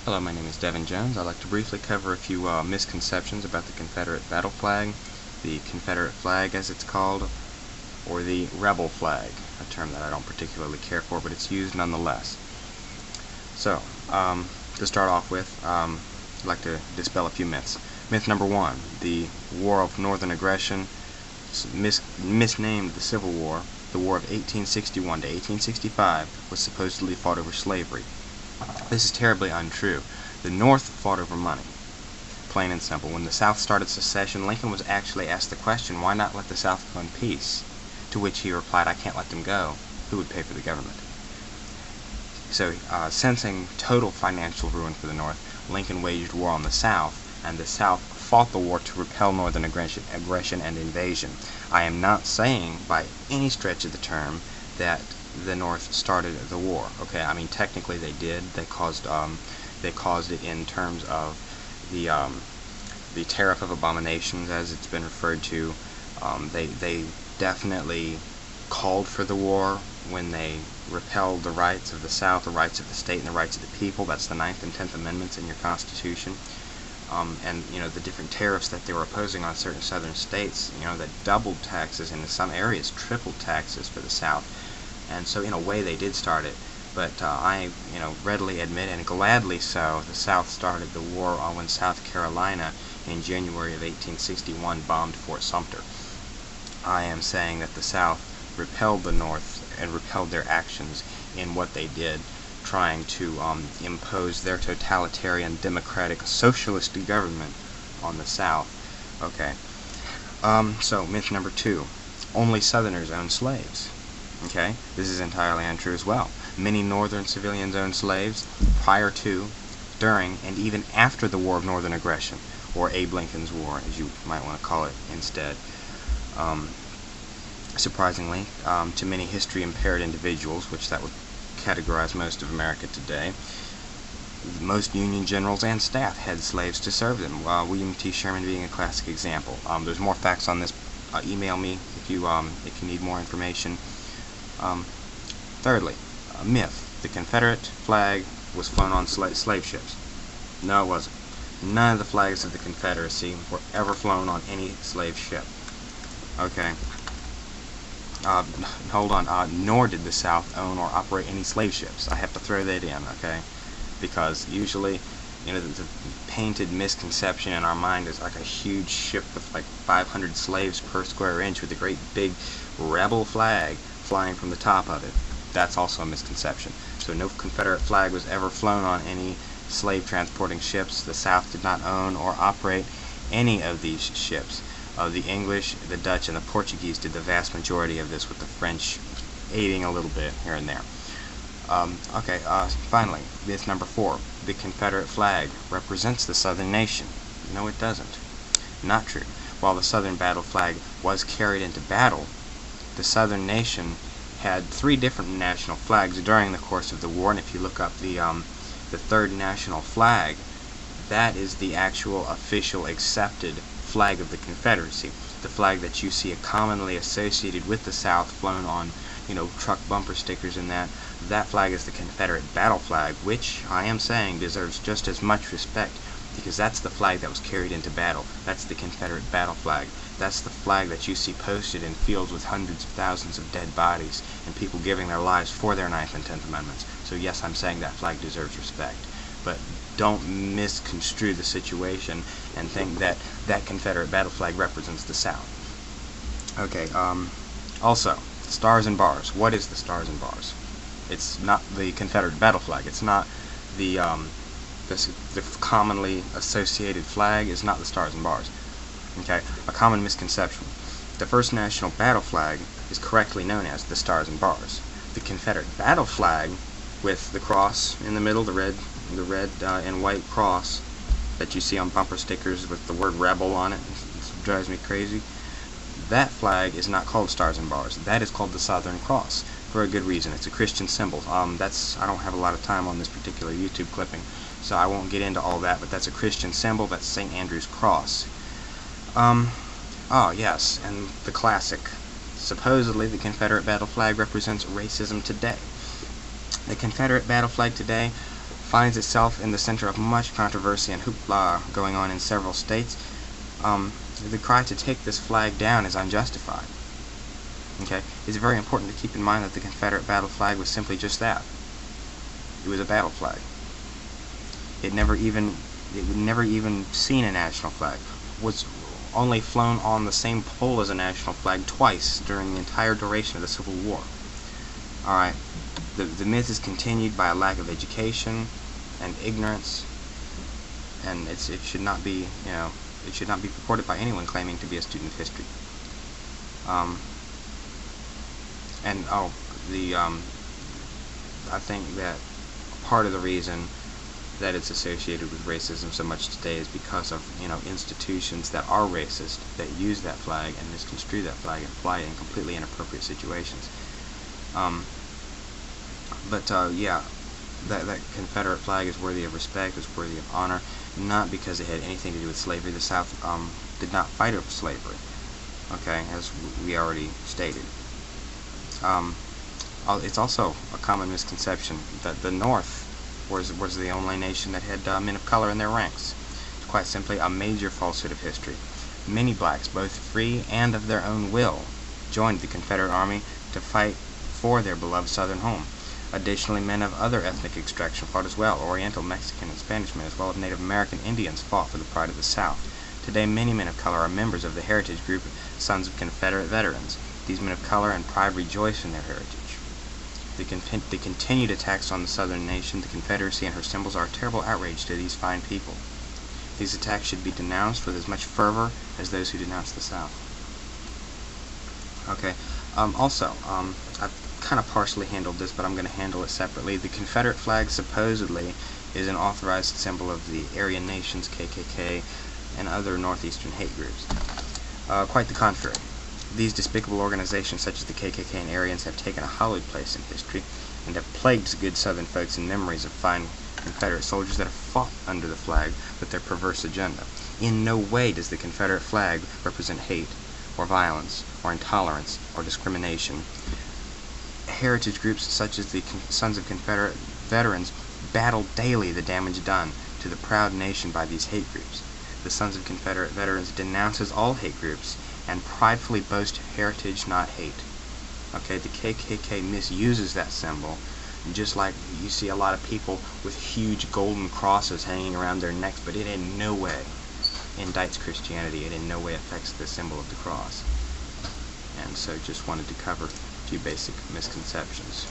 Hello, my name is Devin Jones. I'd like to briefly cover a few misconceptions about the Confederate battle flag, the Confederate flag as it's called, or the rebel flag, a term that I don't particularly care for, but it's used nonetheless. So, to start off with, I'd like to dispel a few myths. Myth number one, the War of Northern Aggression, misnamed the Civil War, the War of 1861 to 1865, was supposedly fought over slavery. This is terribly untrue. The North fought over money. Plain and simple. When the South started secession, Lincoln was actually asked the question, why not let the South go in peace? To which he replied, I can't let them go. Who would pay for the government? So, sensing total financial ruin for the North, Lincoln waged war on the South, and the South fought the war to repel Northern aggression and invasion. I am not saying, by any stretch of the term, that the North started the war. Okay, I mean technically they did. They caused it in terms of the tariff of abominations, as it's been referred to. They definitely called for the war when they repelled the rights of the South, the rights of the state, and the rights of the people. That's the 9th and 10th Amendments in your Constitution. And the different tariffs that they were opposing on certain southern states, that doubled taxes and in some areas tripled taxes for the South. And so in a way they did start it, but I readily admit, and gladly so, the South started the war when South Carolina in January of 1861 bombed Fort Sumter. I am saying that the South repelled the North and repelled their actions in what they did, trying to impose their totalitarian, democratic, socialist government on the South. Okay. So myth number two, only Southerners own slaves. Okay, this is entirely untrue as well. Many Northern civilians owned slaves prior to, during, and even after the War of Northern Aggression, or Abe Lincoln's War, as you might want to call it instead. Surprisingly, to many history-impaired individuals, which that would categorize most of America today, most Union generals and staff had slaves to serve them, William T. Sherman being a classic example. There's more facts on this. Email me if you need more information. Thirdly, a myth. The Confederate flag was flown on slave ships. No, it wasn't. None of the flags of the Confederacy were ever flown on any slave ship. Okay. Hold on. Nor did the South own or operate any slave ships. I have to throw that in, okay? Because usually, the painted misconception in our mind is like a huge ship with like 500 slaves per square inch with a great big rebel flag flying from the top of it. That's also a misconception. So no Confederate flag was ever flown on any slave transporting ships. The South did not own or operate any of these ships. The English, the Dutch, and the Portuguese did the vast majority of this, with the French aiding a little bit here and there. Finally, myth number four. The Confederate flag represents the Southern nation. No, it doesn't. Not true. While the Southern battle flag was carried into battle, the Southern nation had 3 different national flags during the course of the war, and if you look up the third national flag, that is the actual official accepted flag of the Confederacy. The flag that you see commonly associated with the South, flown on, truck bumper stickers and that flag is the Confederate battle flag, which I am saying deserves just as much respect, because that's the flag that was carried into battle. That's the Confederate battle flag. That's the flag that you see posted in fields with hundreds of thousands of dead bodies and people giving their lives for their 9th and 10th Amendments. So yes, I'm saying that flag deserves respect. But don't misconstrue the situation and think that that Confederate battle flag represents the South. Okay, also, stars and bars. What is the stars and bars? It's not the Confederate battle flag. It's not the commonly associated flag is not the stars and bars. Okay, a common misconception. The first national battle flag is correctly known as the stars and bars. The Confederate battle flag, with the cross in the middle, the red and white cross that you see on bumper stickers with the word rebel on it, it drives me crazy. That flag is not called stars and bars. That is called the Southern Cross, for a good reason. It's a Christian symbol. I don't have a lot of time on this particular YouTube clipping, so I won't get into all that, but that's a Christian symbol. That's St. Andrew's Cross. Yes, and the classic. Supposedly, the Confederate battle flag represents racism today. The Confederate battle flag today finds itself in the center of much controversy and hoopla going on in several states, the cry to take this flag down is unjustified. Okay, it's very important to keep in mind that the Confederate battle flag was simply just that. It was a battle flag. It would never even seen a national flag. Was only flown on the same pole as a national flag twice during the entire duration of the Civil War. Alright, the myth is continued by a lack of education and ignorance, and it should not be, it should not be purported by anyone claiming to be a student of history. I think that part of the reason that it's associated with racism so much today is because of, institutions that are racist, that use that flag and misconstrue that flag and fly it in completely inappropriate situations. Yeah, that Confederate flag is worthy of respect, is worthy of honor, not because it had anything to do with slavery. The South did not fight over slavery, okay, as we already stated. It's also a common misconception that the North was the only nation that had men of color in their ranks. It's quite simply a major falsehood of history. Many blacks, both free and of their own will, joined the Confederate Army to fight for their beloved Southern home. Additionally, men of other ethnic extraction fought as well. Oriental, Mexican, and Spanish men, as well as Native American Indians, fought for the pride of the South. Today, many men of color are members of the heritage group Sons of Confederate Veterans. These men of color and pride rejoice in their heritage. The continued attacks on the Southern nation, the Confederacy, and her symbols are a terrible outrage to these fine people. These attacks should be denounced with as much fervor as those who denounce the South. Okay. I've kind of partially handled this, but I'm going to handle it separately. The Confederate flag supposedly is an authorized symbol of the Aryan nations, KKK, and other northeastern hate groups. Quite the contrary. These despicable organizations, such as the KKK and Aryans, have taken a hallowed place in history and have plagued good Southern folks in memories of fine Confederate soldiers that have fought under the flag with their perverse agenda. In no way does the Confederate flag represent hate, or violence, or intolerance, or discrimination. Heritage groups such as the Sons of Confederate Veterans battle daily the damage done to the proud nation by these hate groups. The Sons of Confederate Veterans denounces all hate groups and pridefully boast heritage, not hate. Okay, the KKK misuses that symbol, just like you see a lot of people with huge golden crosses hanging around their necks, but it in no way indicts Christianity. It in no way affects the symbol of the cross. And so just wanted to cover a few basic misconceptions.